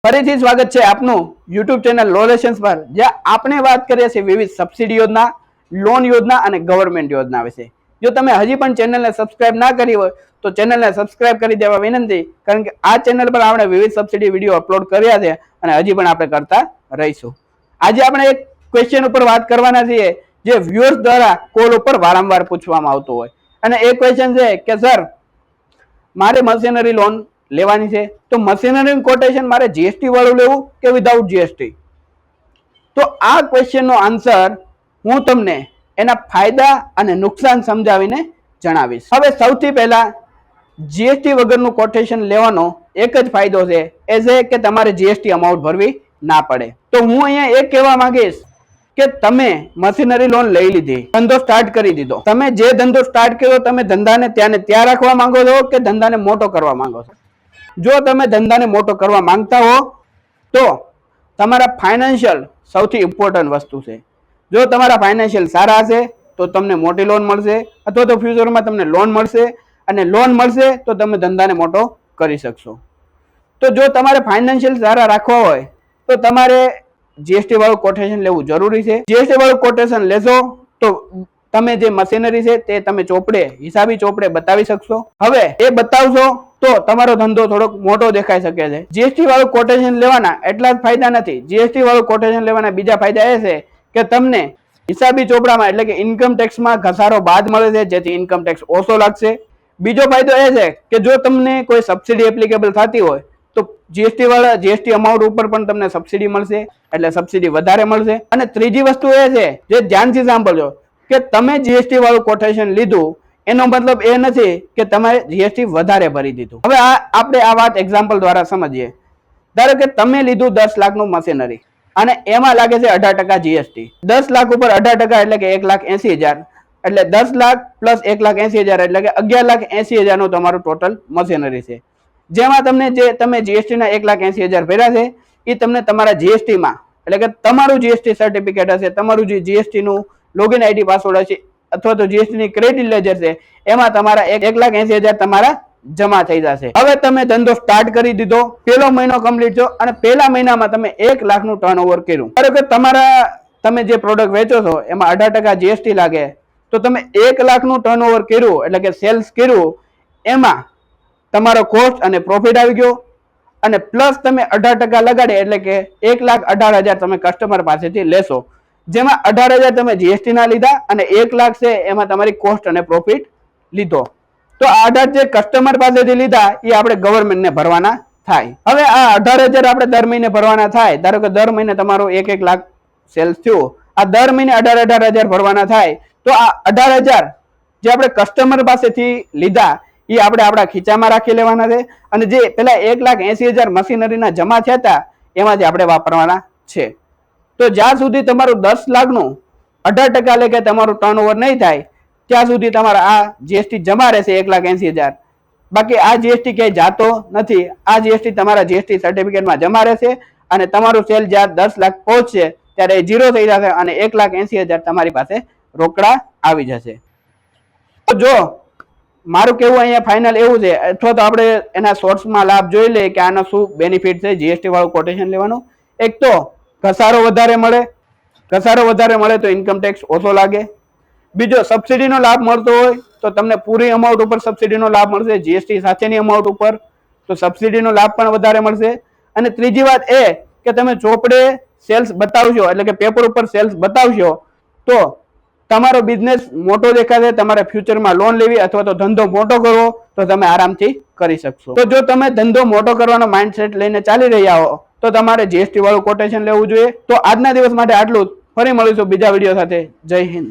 ફરીથી સ્વાગત છે આપનું યુટ્યુબ ચેનલ લો લેસન્સ પર, જ્યાં આપણે વાત કરીએ છીએ વિવિધ સબસિડી યોજના, લોન યોજના અને ગવર્મેન્ટ યોજના વિશે. જો તમે હજી પણ ચેનલને સબસ્ક્રાઇબ ના કરી હોય તો ચેનલને સબસ્ક્રાઇબ કરી દેવા વિનંતી, કારણ કે આ ચેનલ પર આપણે વિવિધ સબસિડી વિડીયો અપલોડ કર્યા છે અને હજી પણ આપણે કરતા રહીશું. આજે આપણે એક ક્વેશ્ચન ઉપર વાત કરવાના છીએ જે વ્યુઅર્સ દ્વારા કોલ ઉપર વારંવાર પૂછવામાં આવતો હોય, અને એ ક્વેશ્ચન છે કે સર, મારે મશીનરી લોન લેવાની છે, તો મશીનરી કોટેશન મારે જીએસટી વાળું લેવું કે વિધાઉટ જીએસટી? તો આ ક્વેશ્ચનનો આન્સર હું તમને એના ફાયદા અને નુકસાન સમજાવીને જણાવીશ. હવે સૌથી પહેલા જીએસટી વગરનું કોટેશન લેવાનો એક જ ફાયદો છે, એ છે કે તમારે જીએસટી અમાઉન્ટ ભરવી ના પડે. તો હું અહીંયા એ કહેવા માંગીશ કે તમે મશીનરી લોન લઈ લીધી, ધંધો સ્ટાર્ટ કરી દીધો. તમે જે ધંધો સ્ટાર્ટ કર્યો, તમે ધંધાને ત્યાં રાખવા માંગો છો કે ધંધાને મોટો કરવા માંગો છો? જો તમે ધંધાને મોટો કરવા માંગતા હો તો તમારા ફાઇનાન્શિયલ સૌથી ઇમ્પોર્ટન્ટ વસ્તુ છે. જો તમારા ફાઇનાન્શિયલ સારા હશે તો તમને મોટી લોન મળશે, અથવા તો ફ્યુચરમાં તમને લોન મળશે, અને લોન મળશે તો તમે ધંધાને મોટો કરી શકશો. તો જો તમારે ફાઇનાન્શિયલ સારા રાખવા હોય તો તમારે જીએસટી વાળું કોટેશન લેવું જરૂરી છે. જીએસટી વાળું કોટેશન લેશો તો તમે જે મશીનરી છે તે તમે હિસાબી ચોપડે બતાવી શકશો. હવે એ બતાવશો તો તમારો ધંધો થોડોક મોટો દેખાઈ શકે છે. જીએસટી વાળું કોટેશન લેવાના એટલા જ ફાયદા નથી. જીએસટી વાળું કોટેશન લેવાના બીજા ફાયદા એ છે કે તમને હિસાબી ચોપડામાં એટલે કે ઇન્કમ ટેક્સમાં ઘસારો બાદ મળે છે, જેથી ઇન્કમ ટેક્સ ઓછો લાગશે. બીજો ફાયદો એ છે કે જો તમને કોઈ સબસિડી એપ્લિકેબલ થતી હોય તો જીએસટી અમાઉન્ટ ઉપર પણ તમને સબસિડી મળશે, એટલે સબસિડી વધારે મળશે. અને ત્રીજી વસ્તુ એ છે, જે ધ્યાનથી સાંભળજો, કે તમે જીએસટી વાળું કોટેશન લીધું એનો મતલબ એ નથી કે તમે જીએસટી વધારે ભરી દીધું. હવે આપણે આ વાત એક્ઝામ્પલ દ્વારા સમજીએ. ધારો કે તમે લીધું 10 લાખનું મશીનરી અને એમાં લાગે છે 18% જીએસટી. 10 લાખ ઉપર 18% એટલે કે 1,80,000, એટલે 10 લાખ પ્લસ 1,80,000 એટલે કે 11,80,000 નું તમારું ટોટલ મશીનરી છે. જેમાં તમે જીએસટી ના 1,80,000 ભર્યા છે એ તમને તમારા જીએસટી માં એટલે કે તમારું જીએસટી સર્ટિફિકેટ હશે, તમારું જે જીએસટી નું લોગિન આઈડી પાસવર્ડ હશે, અથવા તો જીએસટી ની ક્રેડિટ લેજર છે, એમાં તમારા 1,80,000 તમારા જમા થઈ જશે. હવે તમે ધંધો સ્ટાર્ટ કરી દીધો, પહેલો મહિનો કમ્પ્લીટ થયો અને પહેલા મહિનામાં તમે 1 લાખનું ટર્નઓવર કર્યું. ધારો કે તમે જે પ્રોડક્ટ વેચો છો એમાં 18% જીએસટી લાગે, તો તમે 1 લાખનું ટર્નઓવર કર્યું એટલે કે સેલ્સ કર્યું, એમાં તમારો કોસ્ટ અને પ્રોફિટ આવી ગયો, અને પ્લસ તમે 18% લગાડે એટલે કે 1,18,000 તમે કસ્ટમર પાસેથી લેશો, જેમાં 18,000 તમે જીએસટી ના લીધા અને 1 લાખ છે એમાં તમારી કોસ્ટ અને પ્રોફિટ લીધો. તો આ 18 જે કસ્ટમર પાસેથી લીધા એ આપણે ગવર્મેન્ટને ભરવાના થાય. હવે આ 18,000 આપણે દર મહિને ભરવાના થાય. ધારો કે દર મહિને તમારો 1 લાખ સેલ્સ થયું, આ દર મહિને 18,000 ભરવાના થાય. તો આ 18,000 જે આપણે કસ્ટમર પાસેથી લીધા એ આપણે આપણા ખીચામાં રાખી લેવાના છે, અને જે પેલા 1,80,000 મશીનરીના જમા થયા હતા એમાંથી આપણે વાપરવાના છે. તો જ્યાં સુધી તમારું 10 લાખનું 18% લેખે તમારું ટર્નઓવર નહીં થાય ત્યાં સુધી તમારા આ જીએસટી જમા રહેશે 1,80,000. બાકી આ જીએસટી ક્યાંય જાતો નથી. આ જીએસટી તમારા જીએસટી સર્ટિફિકેટમાં જમા રહેશે, અને તમારું સેલ જ્યારે 10 લાખ પહોંચશે ત્યારે ઝીરો થઈ જશે અને 1,80,000 તમારી પાસે રોકડા આવી જશે. તો જો મારું કેવું અહીંયા ફાઇનલ એવું છે, અથવા તો આપણે એના સોર્સમાં લાભ જોઈ લઈએ કે આનો શું બેનિફિટ છે જીએસટી વાળું કોટેશન લેવાનું. એક તો ઘસારો વધારે મળે તો ઇન્કમ ટેક્સ ઓછો લાગે. બીજો, સબસિડીનો લાભ મળતો હોય તો તમને પૂરી અમાઉન્ટ ઉપર સબસિડીનો લાભ મળશે, જીએસટી સાથેની અમાઉન્ટ ઉપર, તો સબસિડીનો લાભ પણ વધારે મળશે. અને ત્રીજી વાત એ કે તમે ચોપડે સેલ્સ બતાવશો, એટલે કે પેપર ઉપર સેલ્સ બતાવશો તો તમારો બિઝનેસ મોટો દેખાશે. તમારે ફ્યુચરમાં લોન લેવી અથવા તો ધંધો મોટો કરવો તો તમે આરામથી કરી શકશો. તો જો તમે ધંધો મોટો કરવાનો માઇન્ડસેટ લઈને ચાલી રહ્યા હો તો તમારે જીએસટી વાળું કોટેશન લેવું જોઈએ. તો આજના દિવસ માટે આટલું જ. ફરી મળીશું બીજા વિડીયો સાથે. જય હિન્દ.